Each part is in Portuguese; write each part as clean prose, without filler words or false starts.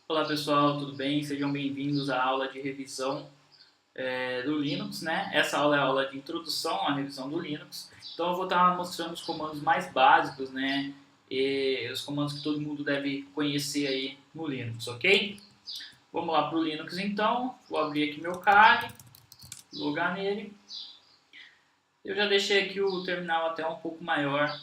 Olá pessoal, tudo bem? Sejam bem-vindos à aula de revisão do Linux, né? Essa aula é a aula de introdução à revisão do Linux. Então eu vou estar mostrando os comandos mais básicos, né? E os comandos que todo mundo deve conhecer aí no Linux, ok? Vamos lá para o Linux então. Vou abrir aqui meu Kali, logar nele. Eu já deixei aqui o terminal até um pouco maior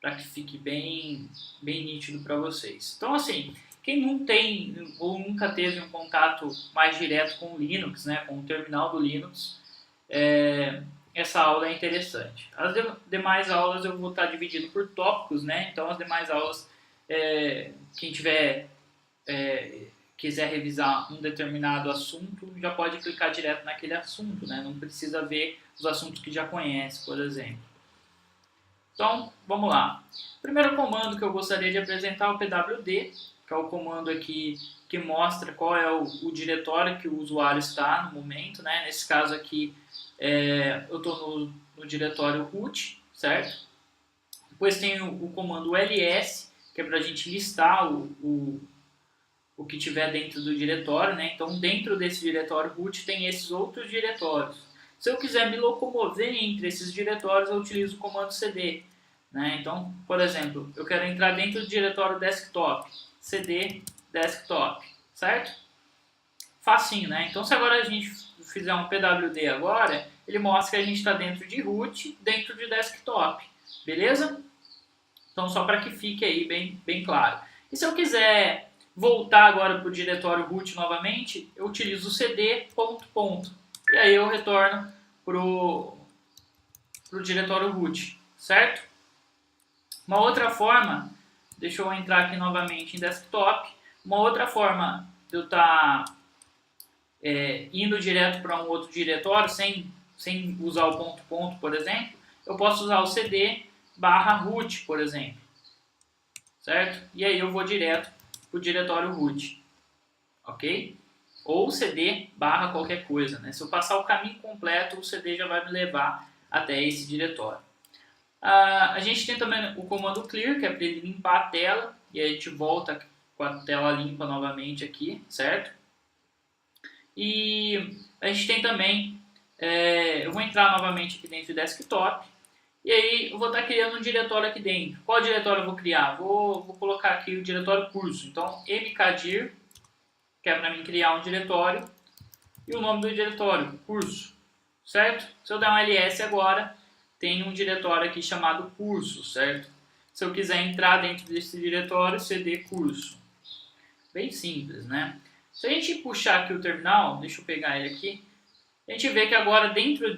para que fique bem nítido para vocês. Então assim, quem não tem ou nunca teve um contato mais direto com o Linux, né, com o terminal do Linux, essa aula é interessante. As demais aulas eu vou estar dividindo por tópicos, né? Então as demais aulas, quem tiver quiser revisar um determinado assunto, já pode clicar direto naquele assunto, né? Não precisa ver os assuntos que já conhece, por exemplo. Então, vamos lá. O primeiro comando que eu gostaria de apresentar é o pwd, que é o comando aqui que mostra qual é o diretório que o usuário está no momento, né? Nesse caso aqui, eu estou no diretório root, certo? Depois tem o comando ls, que é para a gente listar o que tiver dentro do diretório, né? Então, dentro desse diretório root tem esses outros diretórios. Se eu quiser me locomover entre esses diretórios, eu utilizo o comando cd. Né? Então, por exemplo, eu quero entrar dentro do diretório desktop, cd desktop, certo? Facinho, né? Então, se agora a gente fizer um pwd agora, ele mostra que a gente está dentro de root, dentro de desktop, beleza? Então, só para que fique aí bem claro. E se eu quiser voltar agora para o diretório root novamente, eu utilizo o cd ponto. E aí eu retorno para o diretório root, certo? Uma outra forma, deixa eu entrar aqui novamente em desktop, uma outra forma de eu estar indo direto para um outro diretório, sem usar o ponto, por exemplo, eu posso usar o cd /root, por exemplo, certo? E aí eu vou direto para o diretório root, ok? Ou cd / qualquer coisa, né? Se eu passar o caminho completo, o cd já vai me levar até esse diretório. A gente tem também o comando clear, que é para ele limpar a tela, e aí a gente volta com a tela limpa novamente aqui, certo? E a gente tem também, eu vou entrar novamente aqui dentro do desktop, e aí eu vou estar criando um diretório aqui dentro. Qual diretório eu vou criar? Vou colocar aqui o diretório curso, então mkdir, que é para mim criar um diretório, e o nome do diretório, curso, certo? Se eu der um ls agora, tem um diretório aqui chamado curso, certo? Se eu quiser entrar dentro desse diretório, cd curso. Bem simples, né? Se a gente puxar aqui o terminal, deixa eu pegar ele aqui, a gente vê que agora dentro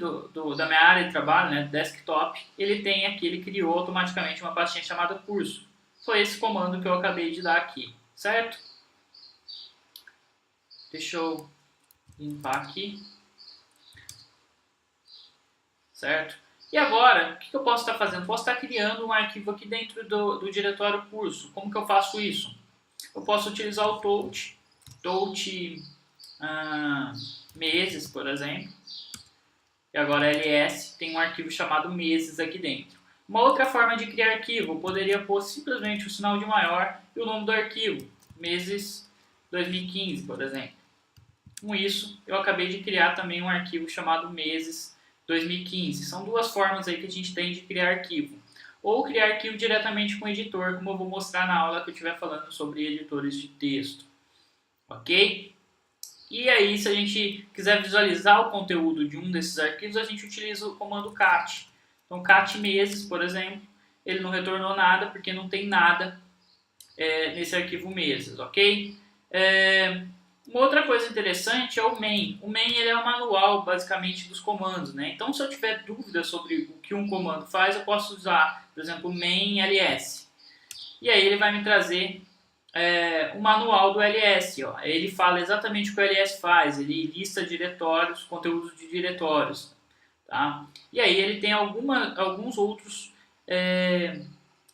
da minha área de trabalho, né, desktop, ele tem aqui, ele criou automaticamente uma pastinha chamada curso. Foi esse comando que eu acabei de dar aqui, certo? Deixa eu limpar aqui, certo? E agora, o que eu posso estar fazendo? Posso estar criando um arquivo aqui dentro do diretório curso. Como que eu faço isso? Eu posso utilizar o touch meses, por exemplo. E agora ls tem um arquivo chamado meses aqui dentro. Uma outra forma de criar arquivo, eu poderia pôr simplesmente o sinal de maior e o nome do arquivo, meses 2015, por exemplo. Com isso, eu acabei de criar também um arquivo chamado meses 2015. São duas formas aí que a gente tem de criar arquivo. Ou criar arquivo diretamente com o editor, como eu vou mostrar na aula que eu estiver falando sobre editores de texto. Ok? E aí, se a gente quiser visualizar o conteúdo de um desses arquivos, a gente utiliza o comando cat. Então, cat meses, por exemplo, ele não retornou nada porque não tem nada nesse arquivo meses, ok? Uma outra coisa interessante é o main. O main ele é o manual, basicamente, dos comandos, né? Então, se eu tiver dúvida sobre o que um comando faz, eu posso usar, por exemplo, o main ls. E aí ele vai me trazer o manual do ls. Ó. Ele fala exatamente o que o ls faz. Ele lista diretórios, conteúdos de diretórios. Tá? E aí ele tem alguns outros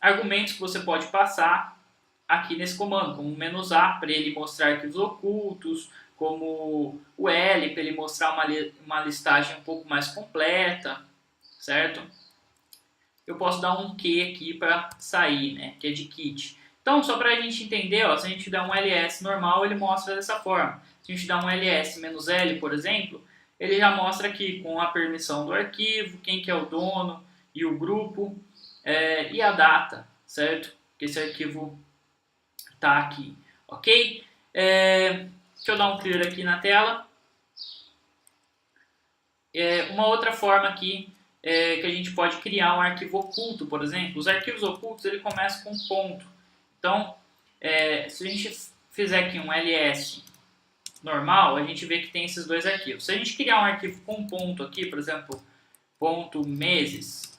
argumentos que você pode passar aqui nesse comando, como o "-a" para ele mostrar arquivos ocultos, como o L para ele mostrar uma listagem um pouco mais completa, certo? Eu posso dar um Q aqui para sair, né, que é de kit. Então, só para a gente entender, ó, se a gente der um ls normal, ele mostra dessa forma. Se a gente dar um ls-l, por exemplo, ele já mostra aqui com a permissão do arquivo, quem que é o dono e o grupo e a data, certo? Que esse arquivo está aqui, ok? Deixa eu dar um clear aqui na tela. Uma outra forma aqui que a gente pode criar um arquivo oculto, por exemplo. Os arquivos ocultos ele começam com ponto. Então, se a gente fizer aqui um ls normal, a gente vê que tem esses dois arquivos. Se a gente criar um arquivo com ponto aqui, por exemplo, ponto meses,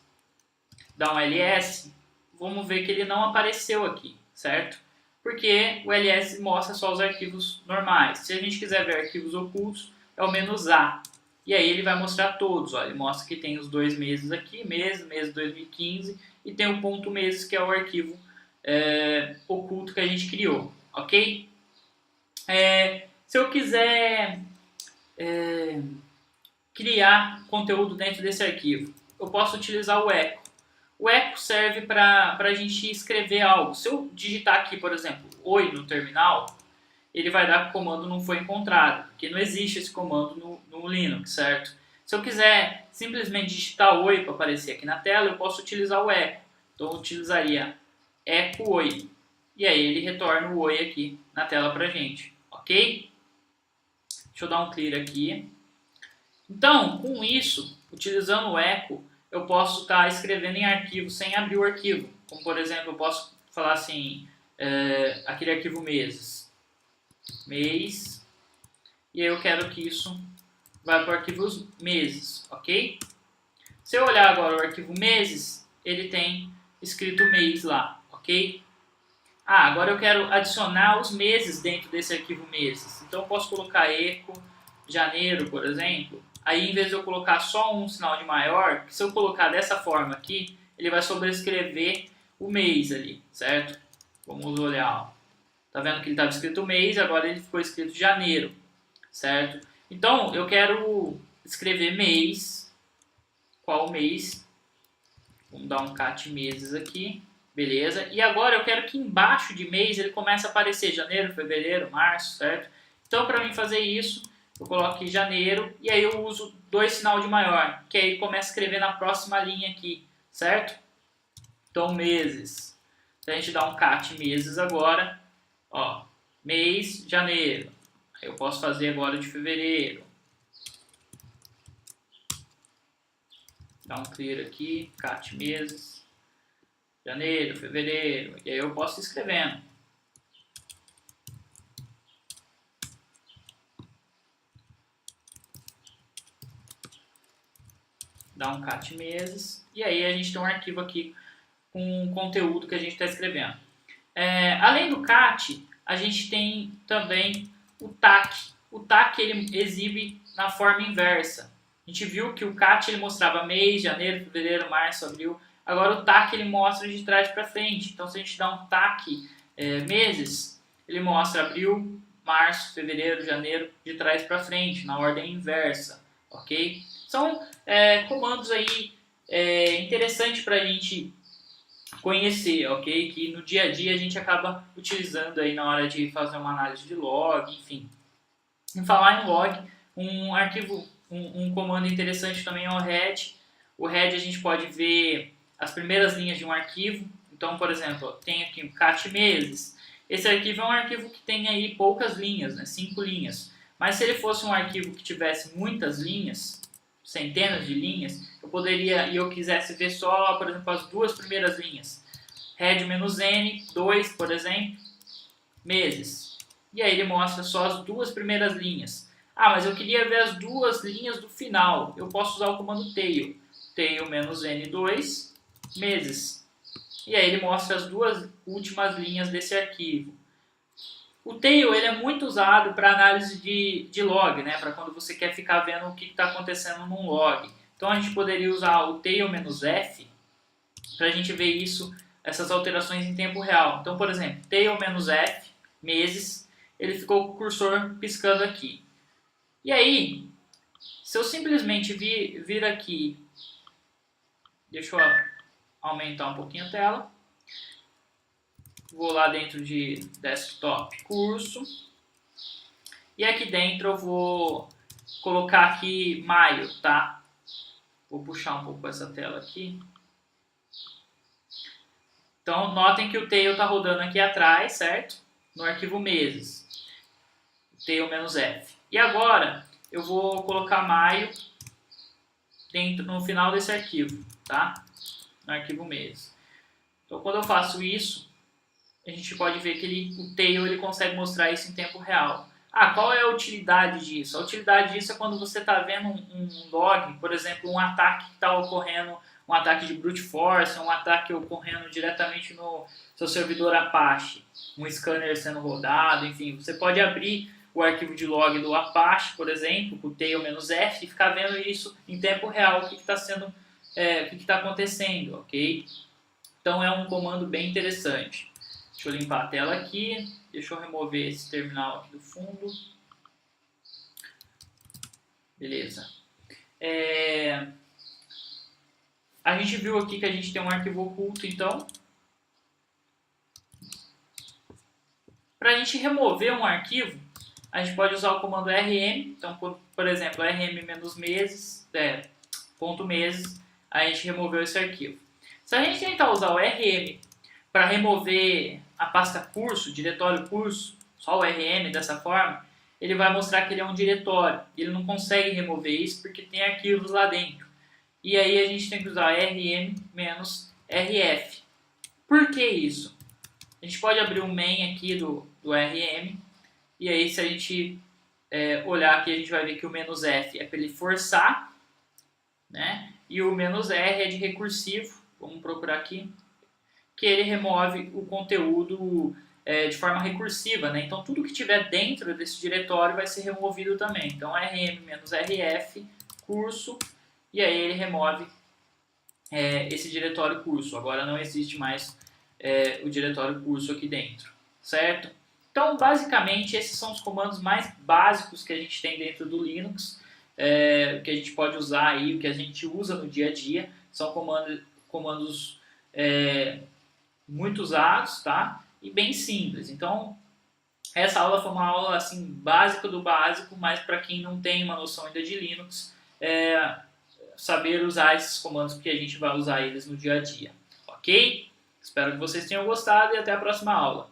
dá um ls, vamos ver que ele não apareceu aqui, certo? Porque o ls mostra só os arquivos normais. Se a gente quiser ver arquivos ocultos, é o "-a". E aí ele vai mostrar todos. Ó, ele mostra que tem os 2 meses aqui, mês 2015, e tem o ponto meses, que é o arquivo oculto que a gente criou, ok? Se eu quiser criar conteúdo dentro desse arquivo, eu posso utilizar o echo. O echo serve para a gente escrever algo. Se eu digitar aqui, por exemplo, oi no terminal, ele vai dar que o comando não foi encontrado, porque não existe esse comando no Linux, certo? Se eu quiser simplesmente digitar oi para aparecer aqui na tela, eu posso utilizar o echo. Então eu utilizaria echo oi. E aí ele retorna o oi aqui na tela para a gente, ok? Deixa eu dar um clear aqui. Então, com isso, utilizando o echo, eu posso estar escrevendo em arquivo sem abrir o arquivo. Como, por exemplo, eu posso falar assim, aquele arquivo meses. Mês. E aí eu quero que isso vá para o arquivo meses, ok? Se eu olhar agora o arquivo meses, ele tem escrito mês lá, ok? Agora eu quero adicionar os meses dentro desse arquivo meses. Então eu posso colocar echo janeiro, por exemplo. Aí, em vez de eu colocar só um sinal de maior, se eu colocar dessa forma aqui, ele vai sobrescrever o mês ali, certo? Vamos olhar, ó. Tá vendo que ele estava escrito mês, agora ele ficou escrito janeiro, certo? Então, eu quero escrever mês. Qual mês? Vamos dar um cat meses aqui. Beleza? E agora eu quero que embaixo de mês ele comece a aparecer janeiro, fevereiro, março, certo? Então, para mim fazer isso, eu coloco aqui janeiro e aí eu uso 2 sinal de maior, que aí começa a escrever na próxima linha aqui, certo? Então, meses. Então, a gente dá um cat meses agora, ó, mês, janeiro. Aí eu posso fazer agora de fevereiro. Dá um clear aqui, cat meses. Janeiro, fevereiro, e aí eu posso ir escrevendo. Dá um cat meses, e aí a gente tem um arquivo aqui com o conteúdo que a gente está escrevendo. Além do cat, a gente tem também o tac. O tac ele exibe na forma inversa. A gente viu que o cat ele mostrava mês, janeiro, fevereiro, março, abril. Agora o tac ele mostra de trás para frente. Então se a gente dá um tac meses, ele mostra abril, março, fevereiro, janeiro, de trás para frente, na ordem inversa, ok? São comandos aí interessantes para a gente conhecer, ok? Que no dia a dia a gente acaba utilizando aí na hora de fazer uma análise de log, enfim. Em falar em log, um arquivo, um comando interessante também é o head. O head a gente pode ver as primeiras linhas de um arquivo. Então, por exemplo, tem aqui o cat meses. Esse arquivo é um arquivo que tem aí poucas linhas, né? 5 linhas. Mas se ele fosse um arquivo que tivesse muitas linhas, centenas de linhas, eu poderia, e eu quisesse ver só, por exemplo, as 2 primeiras linhas. Head-n, 2, por exemplo, meses. E aí ele mostra só as 2 primeiras linhas. Mas eu queria ver as 2 linhas do final. Eu posso usar o comando tail. Tail-n2, meses. E aí ele mostra as 2 últimas linhas desse arquivo. O tail ele é muito usado para análise de log, né? Para quando você quer ficar vendo o que está acontecendo num log. Então a gente poderia usar o tail-f para a gente ver isso, essas alterações em tempo real. Então, por exemplo, tail-f, meses, ele ficou com o cursor piscando aqui. E aí, se eu simplesmente vir aqui, deixa eu aumentar um pouquinho a tela. vou lá dentro de desktop curso, e aqui dentro eu vou colocar aqui maio, tá? Vou puxar um pouco essa tela aqui. Então, notem que o tail está rodando aqui atrás, certo? No arquivo meses, tail-f. E agora, eu vou colocar maio dentro, no final desse arquivo, tá? No arquivo meses. Então, quando eu faço isso, a gente pode ver que o tail ele consegue mostrar isso em tempo real. Ah, qual é a utilidade disso? A utilidade disso é quando você está vendo um log, por exemplo, um ataque que está ocorrendo, um ataque de brute force, um ataque ocorrendo diretamente no seu servidor Apache, um scanner sendo rodado, enfim, você pode abrir o arquivo de log do Apache, por exemplo, com o tail-f, e ficar vendo isso em tempo real, o que está sendo, o que está acontecendo, ok? Então é um comando bem interessante. Deixa eu limpar a tela aqui, deixa eu remover esse terminal aqui do fundo. Beleza. A gente viu aqui que a gente tem um arquivo oculto, então. Para a gente remover um arquivo, a gente pode usar o comando rm. Então, por exemplo, rm-meses, ponto meses, a gente removeu esse arquivo. Se a gente tentar usar o rm para remover a pasta curso, diretório curso, só o rm dessa forma, ele vai mostrar que ele é um diretório. Ele não consegue remover isso porque tem arquivos lá dentro. E aí a gente tem que usar rm-rf. Por que isso? A gente pode abrir um main aqui do rm, e aí se a gente olhar aqui, a gente vai ver que o "-f" é para ele forçar, né? E o "-r" é de recursivo, vamos procurar aqui, que ele remove o conteúdo de forma recursiva, né? Então tudo que tiver dentro desse diretório vai ser removido também. Então rm-rf, curso, e aí ele remove esse diretório curso. Agora não existe mais o diretório curso aqui dentro, certo? Então, basicamente, esses são os comandos mais básicos que a gente tem dentro do Linux, que a gente pode usar aí, o que a gente usa no dia a dia. São comandos muito usados, tá? E bem simples. Então, essa aula foi uma aula assim, básica do básico, mas para quem não tem uma noção ainda de Linux, saber usar esses comandos, porque a gente vai usar eles no dia a dia, ok? Espero que vocês tenham gostado e até a próxima aula.